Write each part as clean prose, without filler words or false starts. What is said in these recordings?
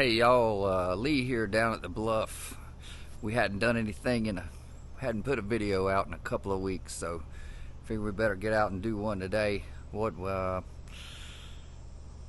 Hey y'all, Lee here down at the bluff. We hadn't done anything hadn't put a video out in a couple of weeks, so figured we better get out and do one today.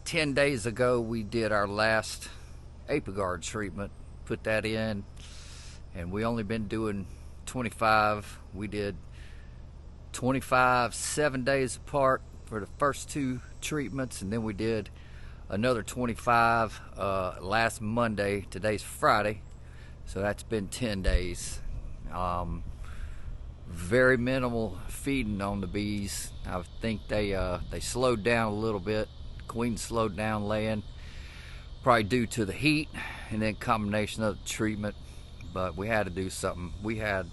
10 days ago we did our last Apogard treatment, put that in, and we only been doing 25. We did 25 7 days apart for the first two treatments, and then we did another 25 last Monday. Today's Friday, so that's been 10 days. Very minimal feeding on the bees. I think they slowed down a little bit. Queen slowed down laying, probably due to the heat and then combination of the treatment, but we had to do something. We had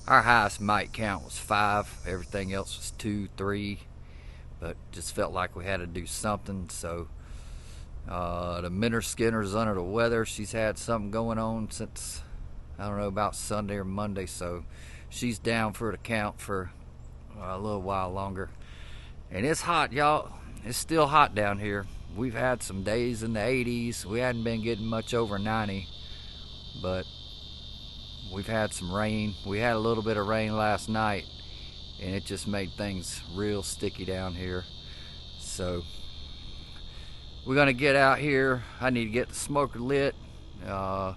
our highest mite count was 5, everything else was 2, 3, but just felt like we had to do something. So the Minter Skinner's under the weather. She's had something going on since, I don't know, about Sunday or Monday, so she's down for the count for a little while longer. And it's hot, y'all. It's still hot down here. We've had some days in the 80s. We hadn't been getting much over 90, but we've had some rain. We had a little bit of rain last night, and it just made things real sticky down here. So we're gonna get out here. I need to get the smoker lit. We'll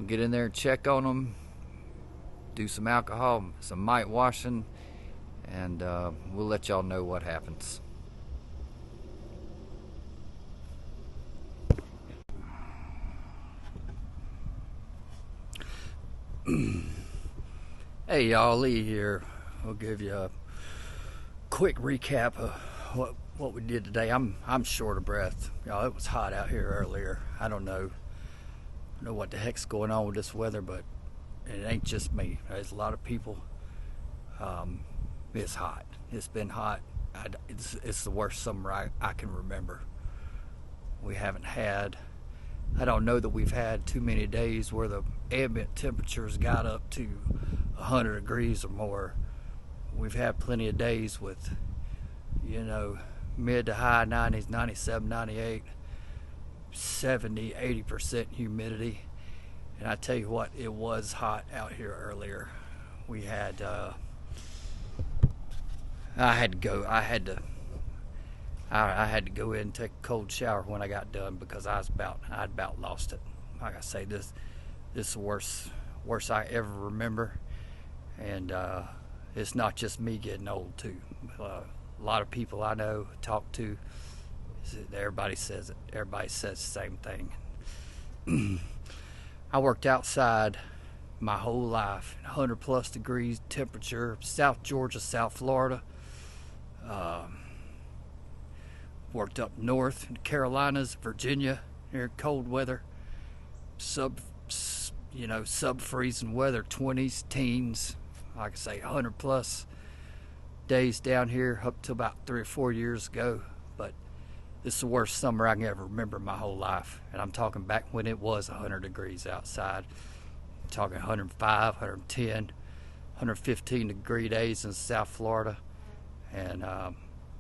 get in there and check on them, do some alcohol, some mite washing, and we'll let y'all know what happens. Hey y'all, Lee here. I'll give you a quick recap of what we did today. I'm short of breath. Y'all, it was hot out here earlier. I don't know what the heck's going on with this weather, but it ain't just me. There's a lot of people. It's hot. It's been hot. It's the worst summer I can remember. We haven't had, I don't know that we've had too many days where the ambient temperatures got up to 100 degrees or more. We've had plenty of days with, mid to high 90s, 97, 98, 70, 80% humidity. And I tell you what, it was hot out here earlier. We had, I had to go in and take a cold shower when I got done because I'd about lost it. Like I say, this is the worst I ever remember, and it's not just me getting old too. A lot of people I know, talk to, everybody says it. Everybody says the same thing. I worked outside my whole life, 100 plus degrees temperature, South Georgia, South Florida. Worked up north in Carolinas, Virginia, near cold weather, sub-freezing weather, 20s, teens. Like I say, 100 plus days down here up to about 3 or 4 years ago. But this is the worst summer I can ever remember in my whole life. And I'm talking back when it was 100 degrees outside. I'm talking 105, 110, 115 degree days in South Florida. And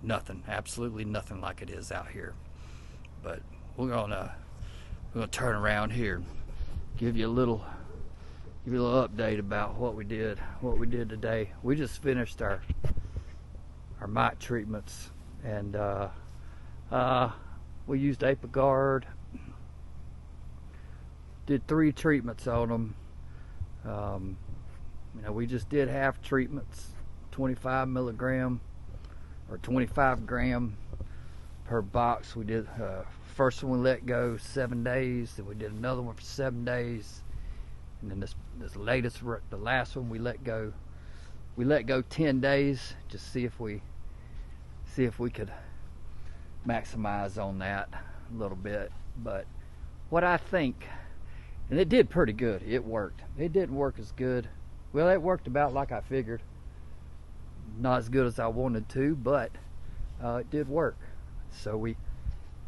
nothing, absolutely nothing like it is out here. But we're gonna turn around here, give you a little update about what we did today. We just finished our mite treatments, and we used Apogard, did 3 treatments on them. We just did half treatments, 25 milligram or 25 gram per box. We did first one we let go 7 days, then we did another one for 7 days, and then this latest, the last one we let go 10 days, just see if we could maximize on that a little bit. But what I think, and it did pretty good, it worked. It didn't work as good. Well, it worked about like I figured. Not as good as I wanted to, but it did work. So we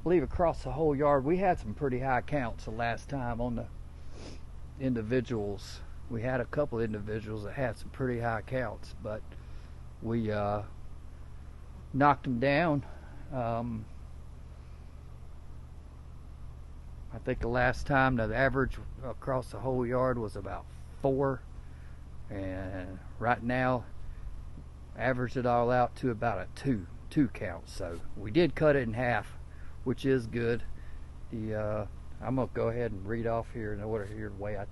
believe across the whole yard we had some pretty high counts the last time on the individuals. We had a couple individuals that had some pretty high counts, but we knocked them down I think the last time the average across the whole yard was about 4, and right now averaged it all out to about a two count. So we did cut it in half, which is good. I'm gonna go ahead and read off here in order here the way I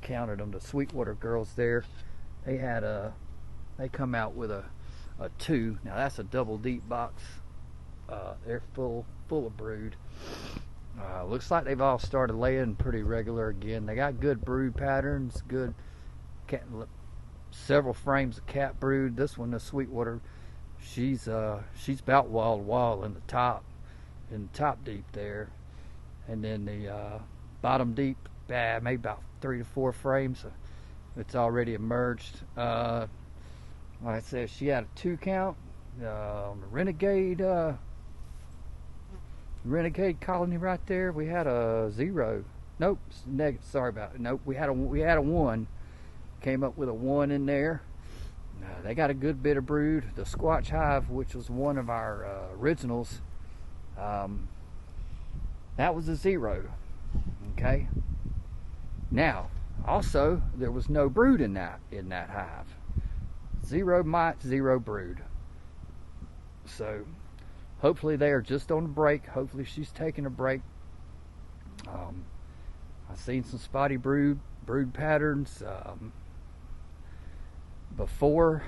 counted them. The Sweetwater girls there, they come out with a 2. Now that's a double deep box. They're full of brood. Looks like they've all started laying pretty regular again. They got good brood patterns, good several frames of cat brood. This one, the Sweetwater, she's about wall to wall in the top deep there, and then the bottom deep, maybe about 3 to 4 frames. It's already emerged. Like I said, she had a 2 count. Renegade colony right there, we had a 0. Nope, sorry about it. Nope, we had a 1. Came up with a 1 in there. They got a good bit of brood. The Squatch Hive, which was one of our originals, that was a 0. Okay. Now, also, there was no brood in that hive. 0 mites, 0 brood. So hopefully they are just on a break. Hopefully she's taking a break. I've seen some spotty brood patterns before.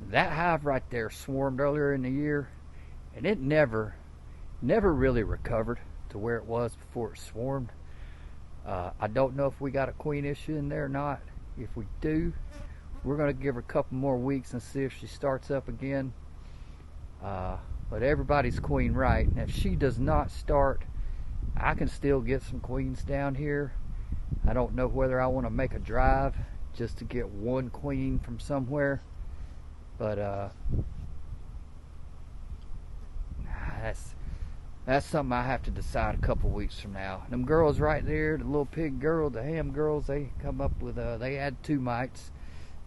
That hive right there swarmed earlier in the year, and it never really recovered to where it was before it swarmed. I don't know if we got a queen issue in there or not. If we do, we're going to give her a couple more weeks and see if she starts up again. But everybody's queen right. And if she does not start, I can still get some queens down here. I don't know whether I want to make a drive just to get one queen from somewhere, but that's something I have to decide a couple weeks from now. Them girls right there, the little pig girl, the ham girls, they come up with they had 2 mites,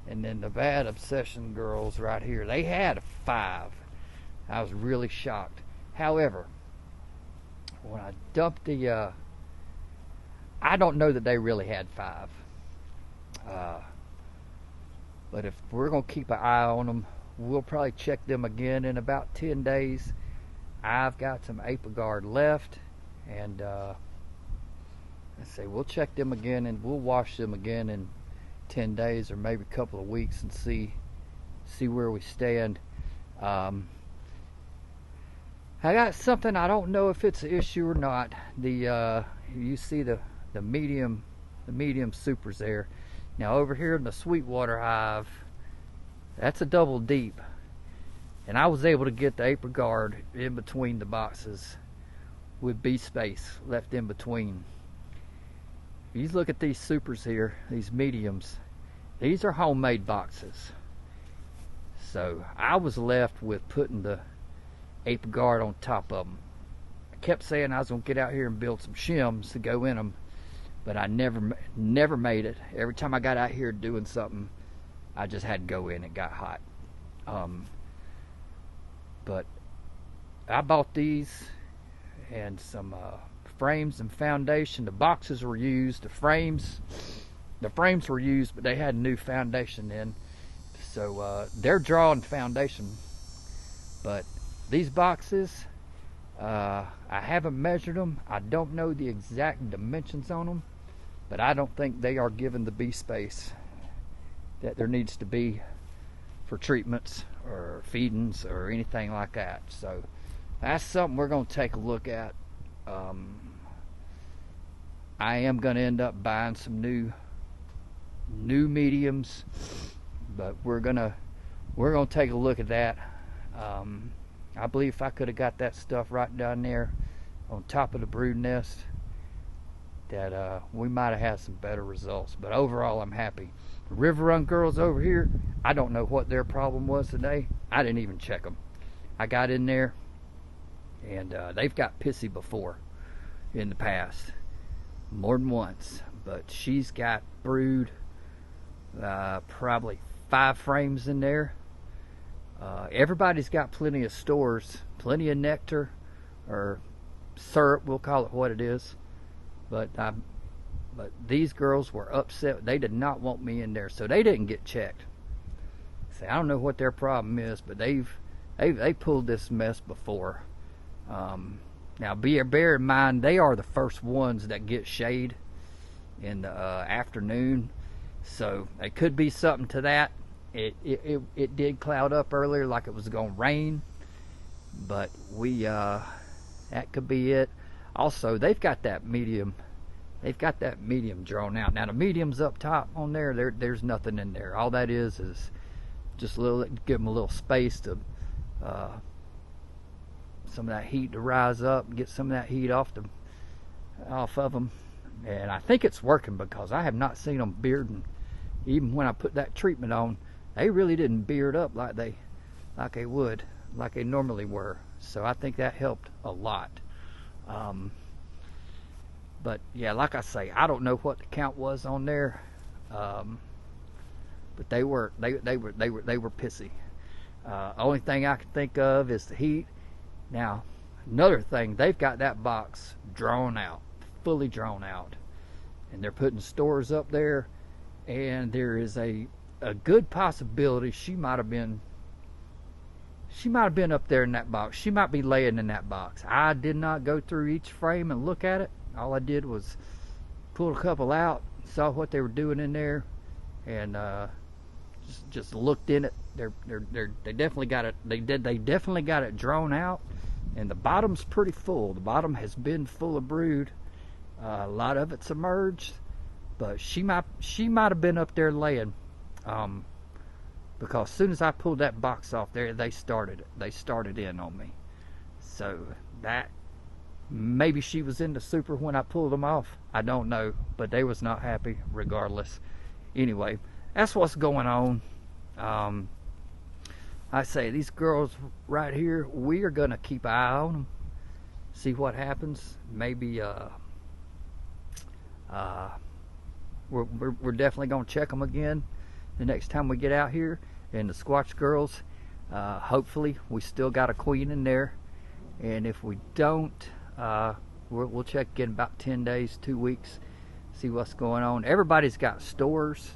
and then the bad obsession girls right here, they had 5. I was really shocked. However, when I dumped the I don't know that they really had 5. But if we're going to keep an eye on them, we'll probably check them again in about 10 days. I've got some Apagard left, and let's say we'll check them again, and we'll wash them again in 10 days or maybe a couple of weeks and see where we stand. I got something, I don't know if it's an issue or not. You see the medium supers there. Now over here in the Sweetwater hive, that's a double deep, and I was able to get the Apagard in between the boxes with bee space left in between. If you look at these supers here, these mediums, these are homemade boxes. So I was left with putting the Apagard on top of them. I kept saying I was going to get out here and build some shims to go in them, but I never made it. Every time I got out here doing something, I just had to go in. It got hot. But I bought these and some frames and foundation. The boxes were used. The frames were used, but they had a new foundation in. So they're drawing foundation. But these boxes, I haven't measured them. I don't know the exact dimensions on them, but I don't think they are given the bee space that there needs to be for treatments or feedings or anything like that. So that's something we're going to take a look at. I am going to end up buying some new mediums, but we're gonna take a look at that. I believe if I could have got that stuff right down there on top of the brood nest, that we might have had some better results. But overall, I'm happy. The River Run girls over here, I don't know what their problem was today. I didn't even check them. I got in there, and they've got pissy before in the past, more than once. But she's got brood, probably 5 frames in there. Everybody's got plenty of stores, plenty of nectar, or syrup, we'll call it what it is. But these girls were upset. They did not want me in there, so they didn't get checked. See, I don't know what their problem is, but they pulled this mess before. Now, bear in mind, they are the first ones that get shade in the afternoon, so it could be something to that. It did cloud up earlier like it was going to rain, but that could be it. Also, they've got that medium drawn out. Now the medium's up top on there. There's nothing in there. All that is just give them a little space to some of that heat to rise up, get some of that heat off of them. And I think it's working, because I have not seen them bearding. Even when I put that treatment on, they really didn't beard up like they normally were. So I think that helped a lot. But yeah, like I say, I don't know what the count was on there, but they were pissy. Only thing I can think of is the heat. Now, another thing, they've got that box drawn out, fully drawn out, and they're putting stores up there, and there is a good possibility she might have been up there in that box. She might be laying in that box. I did not go through each frame and look at it. All I did was pull a couple out, saw what they were doing in there, and just looked in it. They definitely got it. They definitely got it drawn out, and the bottom's pretty full. The bottom has been full of brood. A lot of it's emerged, but she might have been up there laying, because as soon as I pulled that box off there, they started in on me. So that, maybe she was in the super when I pulled them off. I don't know, but they was not happy regardless. Anyway, that's what's going on. I say, these girls right here, we are gonna keep an eye on them, see what happens. Maybe we're definitely gonna check them again the next time we get out here. And the Squatch girls, hopefully we still got a queen in there, and if we don't, we'll check again about 10 days, 2 weeks, see what's going on. Everybody's got stores.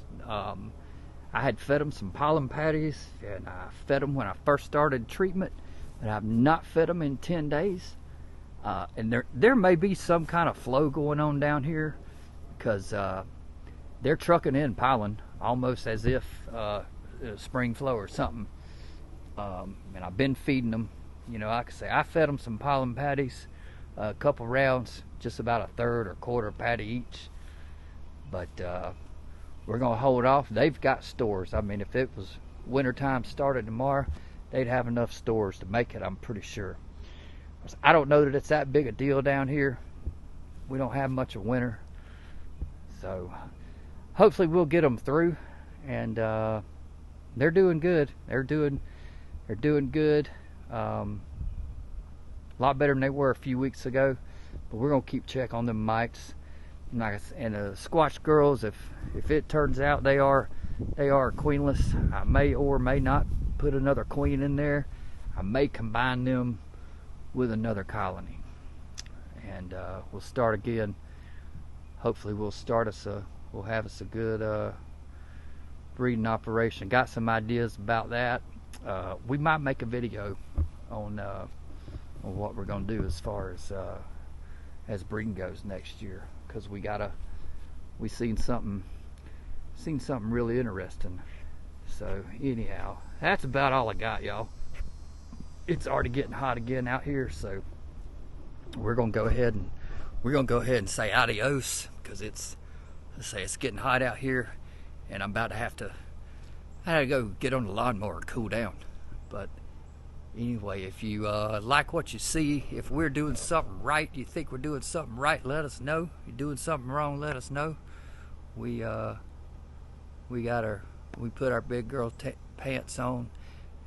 I had fed them some pollen patties, and I fed them when I first started treatment, but I've not fed them in 10 days. And there may be some kind of flow going on down here, because they're trucking in pollen almost as if spring flow or something. And I've been feeding them. You know, like I say, I fed them some pollen patties, a couple rounds, just about a third or quarter patty each. But we're gonna hold off. They've got stores. I mean, if it was wintertime started tomorrow, they'd have enough stores to make it, I'm pretty sure. I don't know that it's that big a deal down here. We don't have much of winter, so hopefully we'll get them through. And they're doing good. They're doing good. A lot better than they were a few weeks ago. But we're gonna keep check on them mites. And the Squatch girls, if it turns out they are queenless, I may or may not put another queen in there. I may combine them with another colony, and we'll start again. Hopefully we'll have us a good breeding operation. Got some ideas about that. We might make a video on what we're gonna do as far as breeding goes next year, because we seen something really interesting. So anyhow, that's about all I got, y'all. It's already getting hot again out here, so we're gonna go ahead and say adios, because it's getting hot out here, and I'm about to have to go get on the lawnmower and cool down. But anyway, if you like what you see, if we're doing something right, you think we're doing something right, let us know. If you're doing something wrong, let us know. We put our big girl pants on,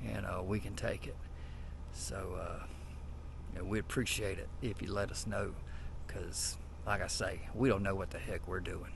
and we can take it. So we appreciate it if you let us know, because like I say, we don't know what the heck we're doing.